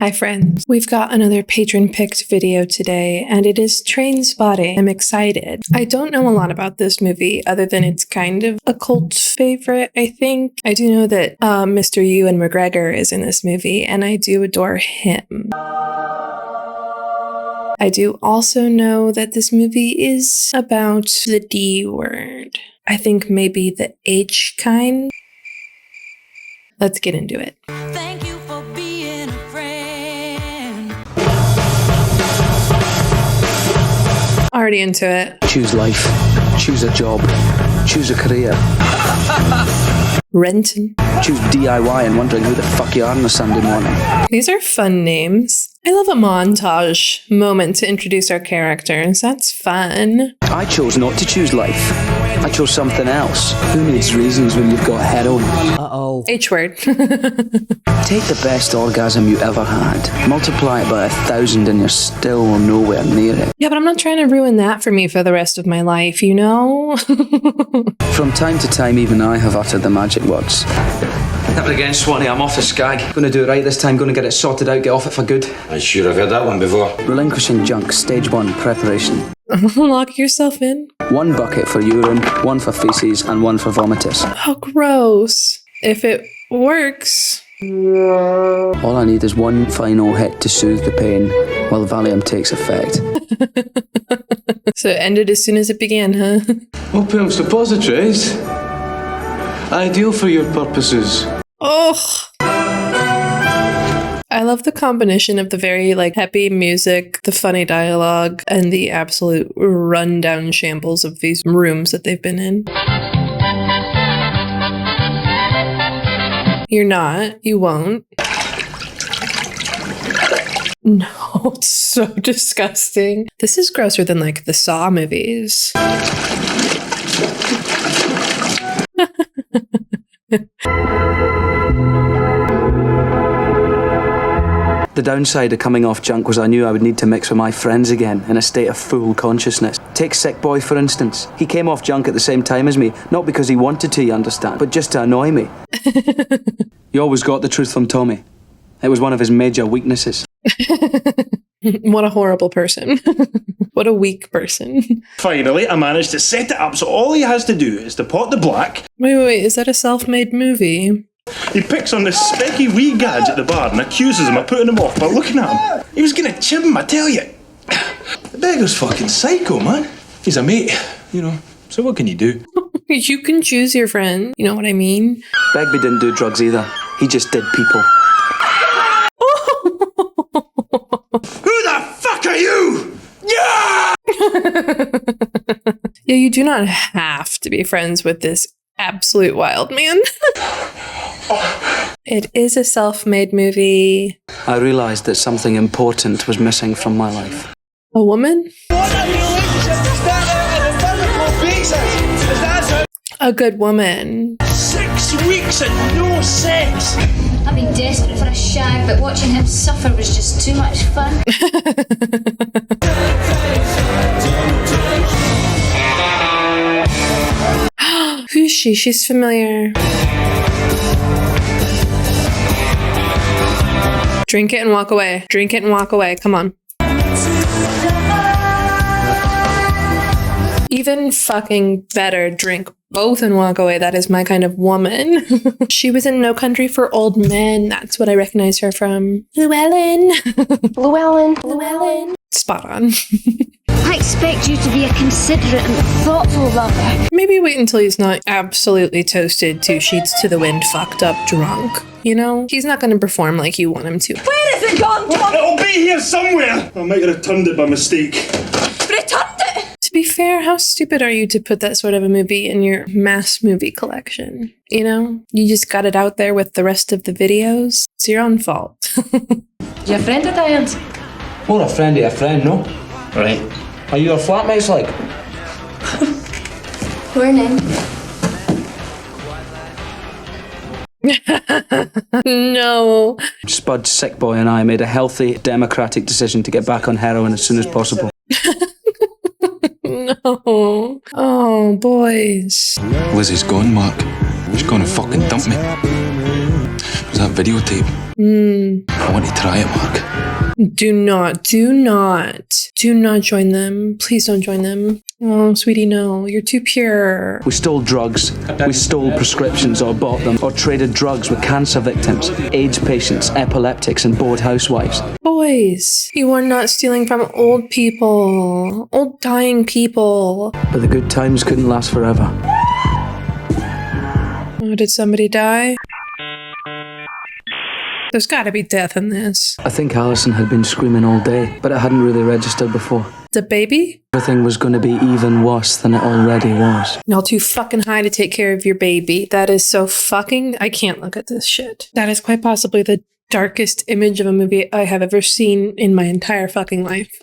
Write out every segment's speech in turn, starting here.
Hi friends, we've got another patron-picked video today, and it is Trainspotting. I'm excited. I don't know a lot about this movie other than it's kind of a cult favorite, I think. I do know that Mr. Ewan McGregor is in this movie, and I do adore him. I do also know that this movie is about the D word. I think maybe the H kind. Let's get into it. Thank you for being a friend. Already into it. Choose life, choose a job, choose a career. Renton. Choose DIY and wondering who the fuck you are on a Sunday morning. These are fun names. I love a montage moment to introduce our characters. That's fun. I chose not to choose life. I chose something else. Who needs reasons when you've got heroin? Uh-oh. H word. Take the best orgasm you ever had, multiply it by 1,000 and you're still nowhere near it. Yeah, but I'm not trying to ruin that for me for the rest of my life, you know? From time to time, even I have uttered the magic words. Never again, Swanee, I'm off the skag. Gonna do it right this time, gonna get it sorted out, get off it for good. I'm sure I've heard that one before. Relinquishing junk, stage 1, preparation. Lock yourself in. 1 bucket for urine, 1 for feces, and 1 for vomitus. How gross. If it works. All I need is 1 final hit to soothe the pain while Valium takes effect. So it ended as soon as it began, huh? Opium suppositories? Ideal for your purposes. Oh. I love the combination of the very happy music, the funny dialogue, and the absolute rundown shambles of these rooms that they've been in. You're not. You won't. No, it's so disgusting. This is grosser than the Saw movies. The downside of coming off junk was I knew I would need to mix with my friends again in a state of full consciousness. Take Sick Boy, for instance. He came off junk at the same time as me, not because he wanted to, you understand, but just to annoy me. He always got the truth from Tommy. It was one of his major weaknesses. What a horrible person. What a weak person. Finally, I managed to set it up so all he has to do is to pot the black. Wait, is that a self-made movie? He picks on this specky wee gadge at the bar and accuses him of putting him off by looking at him. He was gonna chib him, I tell you. The beggar's fucking psycho, man. He's a mate, you know, so what can you do? You can choose your friend, you know what I mean? Begbie didn't do drugs either. He just did people. Who the fuck are you? Yeah! Yeah, you do not have to be friends with this absolute wild man. It is a self-made movie. I realised that something important was missing from my life. A woman? A good woman. 6 weeks and no sex! I'd be desperate for a shag, but watching him suffer was just too much fun. Who's she? She's familiar. Drink it and walk away. Drink it and walk away. Come on. Even fucking better, drink both and walk away. That is my kind of woman. She was in No Country for Old Men. That's what I recognize her from. Llewellyn. Llewellyn. Spot on. I expect you to be a considerate and thoughtful lover. Maybe wait until he's not absolutely toasted, 2 sheets to the wind, fucked up, drunk. You know? He's not going to perform like you want him to. Where is it gone, Tom? It'll be here somewhere! I might have returned it by mistake. Returned it! To be fair, how stupid are you to put that sort of a movie in your mass movie collection? You know? You just got it out there with the rest of the videos. It's your own fault. You a friend of Diane's? More a friend of a friend, no? Right. Are you your flatmates like? Morning. No. Spud, Sick Boy and I made a healthy, democratic decision to get back on heroin as soon as possible. No. Oh, boys. Lizzie's gone, Mark. She's gonna fucking dump me. Was that videotape? I want to try it, Mark. Do not join them. Please don't join them. Oh, sweetie, no. You're too pure. We stole drugs, we stole prescriptions or bought them, or traded drugs with cancer victims, AIDS patients, epileptics, and bored housewives. Boys, you are not stealing from old people. Old dying people. But the good times couldn't last forever. Oh, did somebody die? There's gotta be death in this. I think Alison had been screaming all day, but it hadn't really registered before. The baby? Everything was going to be even worse than it already was. Y'all too fucking high to take care of your baby. That is so fucking... I can't look at this shit. That is quite possibly the darkest image of a movie I have ever seen in my entire fucking life.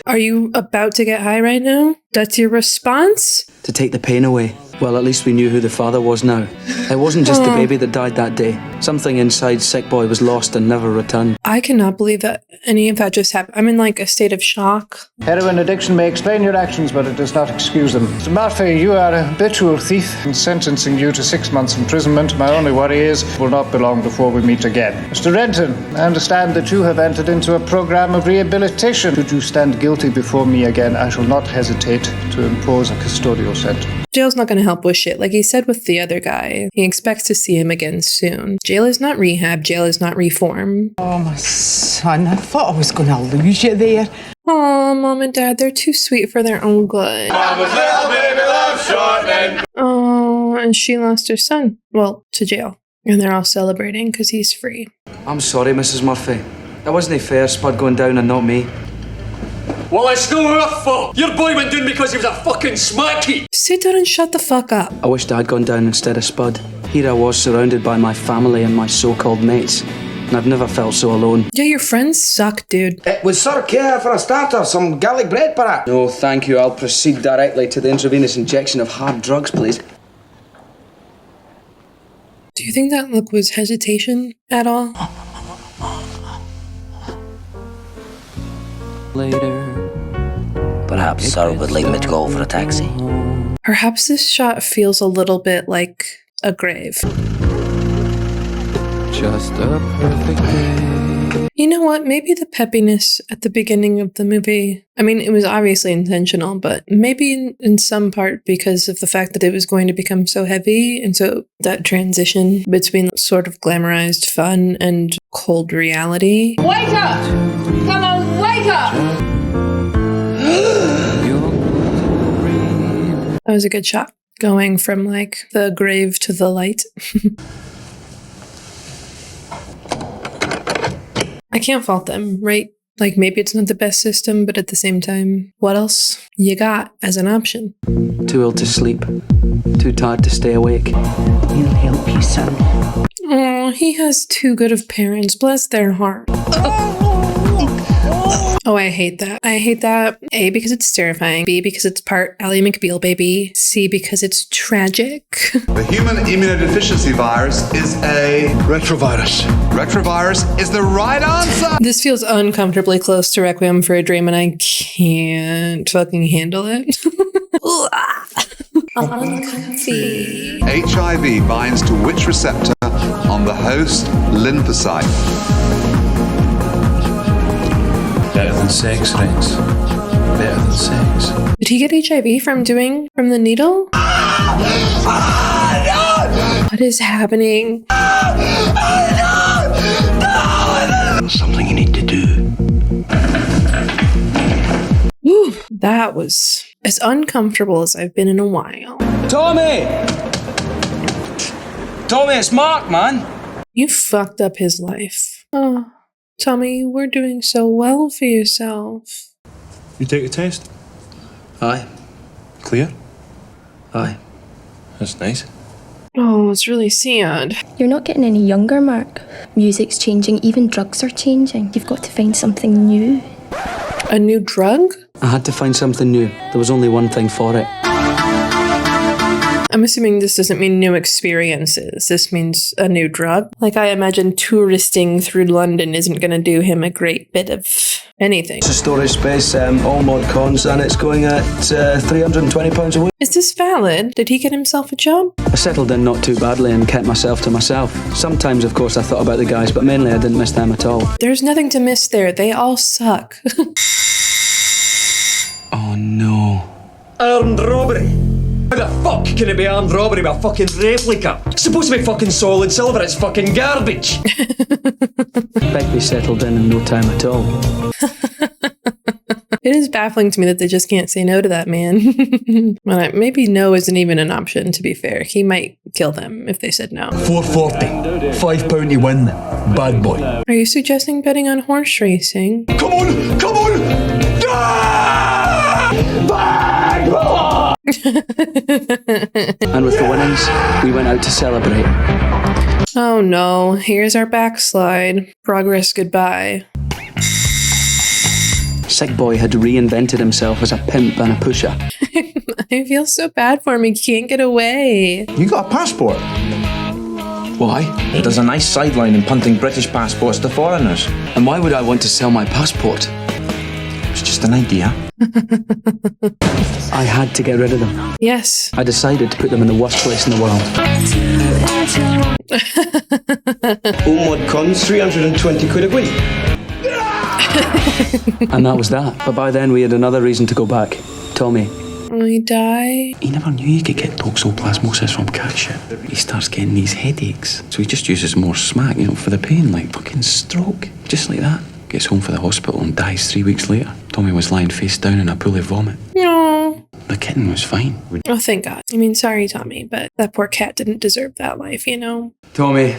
Are you about to get high right now? That's your response? To take the pain away. Well, at least we knew who the father was now. It wasn't just the baby that died that day. Something inside Sick Boy was lost and never returned. I cannot believe that any of that just happened. I'm in like a state of shock. Heroin addiction may explain your actions, but it does not excuse them. Mr. Murphy, you are a habitual thief, and sentencing you to 6 months imprisonment. My only worry is it will not be long before we meet again. Mr. Renton, I understand that you have entered into a program of rehabilitation. Should you stand guilty before me again, I shall not hesitate to impose a custodial sentence. Jail's not going to help with shit. Like he said with the other guy, he expects to see him again soon. Jail is not rehab. Jail is not reform. Oh, my son, I thought I was going to lose you there. Oh, Mom and Dad, they're too sweet for their own good. Mama's little baby loves shortening. Oh, and she lost her son. Well, to jail. And they're all celebrating because he's free. I'm sorry, Mrs. Murphy. It wasn't fair, Spud going down and not me. Well, it's no our fault. Your boy went down because he was a fucking smarty. Sit down and shut the fuck up. I wished I'd gone down instead of Spud. Here I was surrounded by my family and my so-called mates. And I've never felt so alone. Yeah, your friends suck, dude. It was Sir Care for a starter, some garlic bread perhaps. No, thank you. I'll proceed directly to the intravenous injection of hard drugs, please. Do you think that look was hesitation at all? Later. Perhaps Sir would like me to call for a taxi. Perhaps this shot feels a little bit like a grave. Just a perfect day. You know what? Maybe the peppiness at the beginning of the movie, I mean, it was obviously intentional, but maybe in some part because of the fact that it was going to become so heavy. And so that transition between sort of glamorized fun and cold reality. Wake up! Come on, wake up! That was a good shot. Going from like the grave to the light. I can't fault them, right? Like maybe it's not the best system, but at the same time, what else you got as an option? Too ill to sleep. Too tired to stay awake. We'll help you, son. Oh, he has too good of parents. Bless their heart. Oh, I hate that. I hate that. A, because it's terrifying. B, because it's part Ally McBeal, baby. C, because it's tragic. The human immunodeficiency virus is a retrovirus. Retrovirus is the right answer. This feels uncomfortably close to Requiem for a Dream, and I can't fucking handle it. Uncomfy. HIV binds to which receptor on the host lymphocyte? Better than sex, friends. Better than sex. Did he get HIV from the needle? What is happening? Something you need to do. Whew, that was as uncomfortable as I've been in a while. Tommy! Tommy, it's Mark, man. You fucked up his life. Oh, Tommy, you were doing so well for yourself. You take the test? Aye. Clear? Aye. That's nice. Oh, it's really sad. You're not getting any younger, Mark. Music's changing, even drugs are changing. You've got to find something new. A new drug? I had to find something new. There was only one thing for it. I'm assuming this doesn't mean new experiences. This means a new drug. Like, I imagine touristing through London isn't going to do him a great bit of anything. It's a storage space, all mod cons, and it's going at £320 a week. Is this valid? Did he get himself a job? I settled in not too badly and kept myself to myself. Sometimes, of course, I thought about the guys, but mainly I didn't miss them at all. There's nothing to miss there. They all suck. Oh no. Armed robbery? How the fuck can it be armed robbery with a fucking replica? It's supposed to be fucking solid silver, it's fucking garbage. Becky settled in no time at all. It is baffling to me that they just can't say no to that man. Well, maybe no isn't even an option, to be fair. He might kill them if they said no. 440. £5 to win. Bad boy. Are you suggesting betting on horse racing? Come on! Come on! Bad boy! And with the winnings, we went out to celebrate. Oh no, here's our backslide. Progress goodbye. Sick boy had reinvented himself as a pimp and a pusher. I feel so bad for him. He can't get away. You got a passport? Why? There's a nice sideline in punting British passports to foreigners. And why would I want to sell my passport? It's just an idea. I had to get rid of them. Yes. I decided to put them in the worst place in the world. All mod cons, 320 quid a week. And that was that. But by then we had another reason to go back. Tommy. Will he die? He never knew you could get toxoplasmosis from cat shit. He starts getting these headaches. So he just uses more smack, for the pain, like fucking stroke. Just like that. Gets home from the hospital and dies 3 weeks later. Tommy was lying face down in a pool of vomit. No. The kitten was fine. Oh, thank God. I mean, sorry, Tommy, but that poor cat didn't deserve that life, Tommy.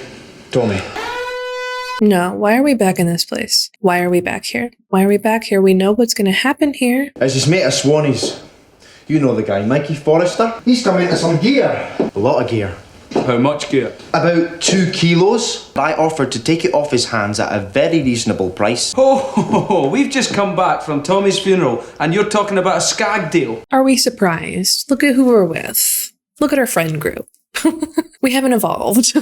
No, why are we back in this place? Why are we back here? Why are we back here? We know what's going to happen here. It's his mate of Swanee's. You know the guy, Mikey Forrester. He's come into some gear. A lot of gear. How much gear? About 2 kilos. I offered to take it off his hands at a very reasonable price. Oh, we've just come back from Tommy's funeral and you're talking about a skag deal. Are we surprised? Look at who we're with. Look at our friend group. We haven't evolved.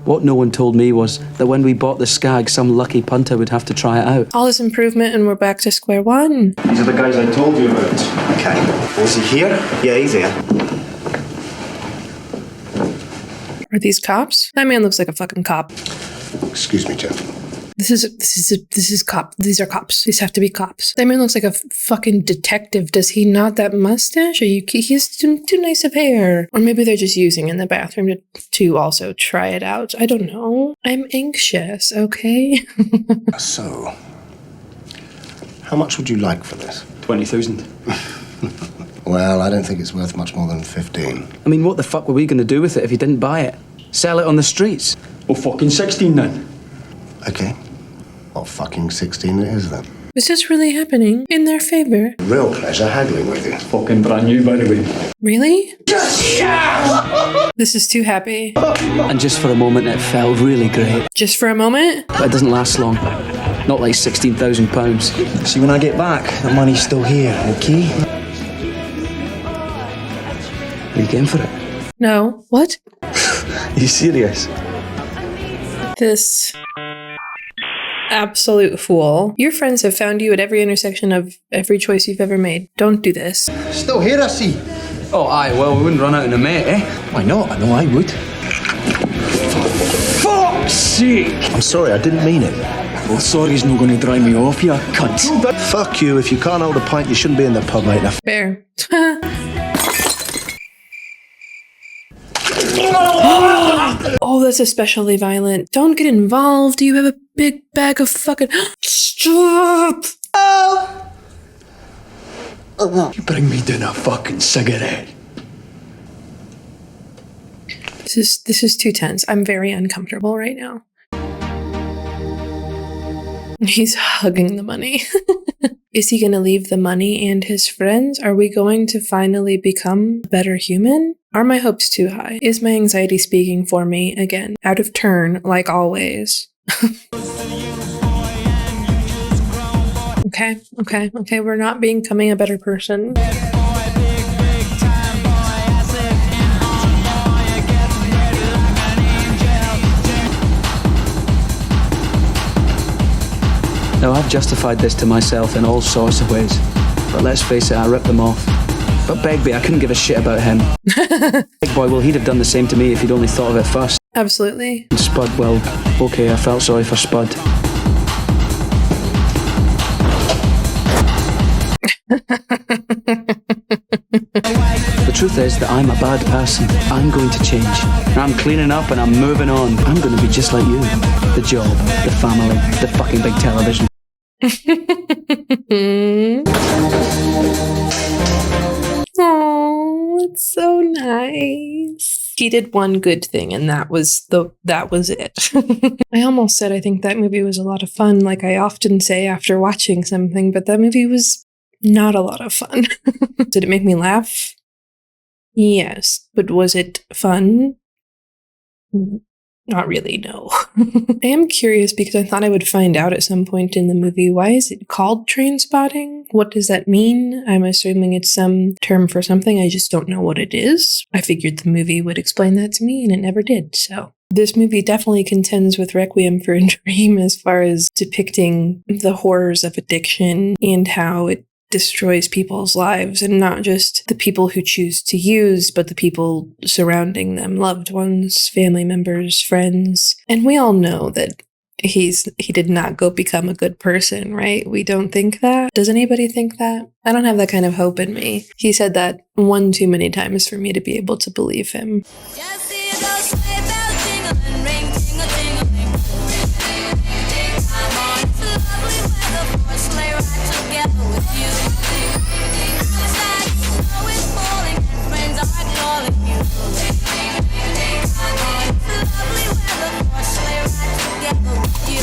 What no one told me was that when we bought the skag, some lucky punter would have to try it out. All this improvement and we're back to square one. These are the guys I told you about. Okay. Was he here? Yeah, he's here. Are these cops? That man looks like a fucking cop. Excuse me, Jeff. This is cop. These are cops. These have to be cops. That man looks like a fucking detective. Does he not? That mustache? He has too nice of hair. Or maybe they're just using in the bathroom to also try it out. I don't know. I'm anxious, okay? So, how much would you like for this? 20,000. Well, I don't think it's worth much more than 15. I mean, what the fuck were we going to do with it if he didn't buy it? Sell it on the streets? Oh, fucking 16 then. Okay. Well, fucking 16 it is then. Is this really happening in their favor? Real pleasure haggling with you. Fucking brand new, by the way. Really? Yes! This is too happy. And just for a moment, it felt really great. Just for a moment? But it doesn't last long. Not like £16,000. See, when I get back, the money's still here, okay? Are you game for it? No. What? Are you serious? This absolute fool. Your friends have found you at every intersection of every choice you've ever made. Don't do this. Still here, I see. Oh, aye, well, we wouldn't run out in a mate, eh? Why not? I know I would. Fuck's sake! I'm sorry, I didn't mean it. Well, sorry's not going to dry me off, you cunt. Fuck you. If you can't hold a pint, you shouldn't be in the pub, mate. Now, Fair. Oh, that's especially violent. Don't get involved. You have a big bag of fucking... Stop! You bring me down a fucking cigarette. This is too tense. I'm very uncomfortable right now. He's hugging the money. Is he going to leave the money and his friends? Are we going to finally become a better human? Are my hopes too high? Is my anxiety speaking for me again? Out of turn, like always. Okay. We're not becoming a better person. Now, I've justified this to myself in all sorts of ways. But let's face it, I ripped them off. But Begbie, I couldn't give a shit about him. Big boy, well, he'd have done the same to me if he'd only thought of it first. Absolutely. And Spud, well, okay, I felt sorry for Spud. The truth is that I'm a bad person. I'm going to change. I'm cleaning up and I'm moving on. I'm going to be just like you. The job, the family, the fucking big television. Oh, it's so nice. He did one good thing, and that was it. I almost said I think that movie was a lot of fun, like I often say after watching something, but that movie was not a lot of fun. Did it make me laugh? Yes. But was it fun? Not really, no. I am curious because I thought I would find out at some point in the movie, why is it called Trainspotting? What does that mean? I'm assuming it's some term for something, I just don't know what it is. I figured the movie would explain that to me, and it never did, so. This movie definitely contends with Requiem for a Dream as far as depicting the horrors of addiction and how it destroys people's lives, and not just the people who choose to use, but the people surrounding them, loved ones, family members, friends. And we all know that he did not go become a good person, right? We don't think that. Does anybody think that? I don't have that kind of hope in me. He said that one too many times for me to be able to believe him.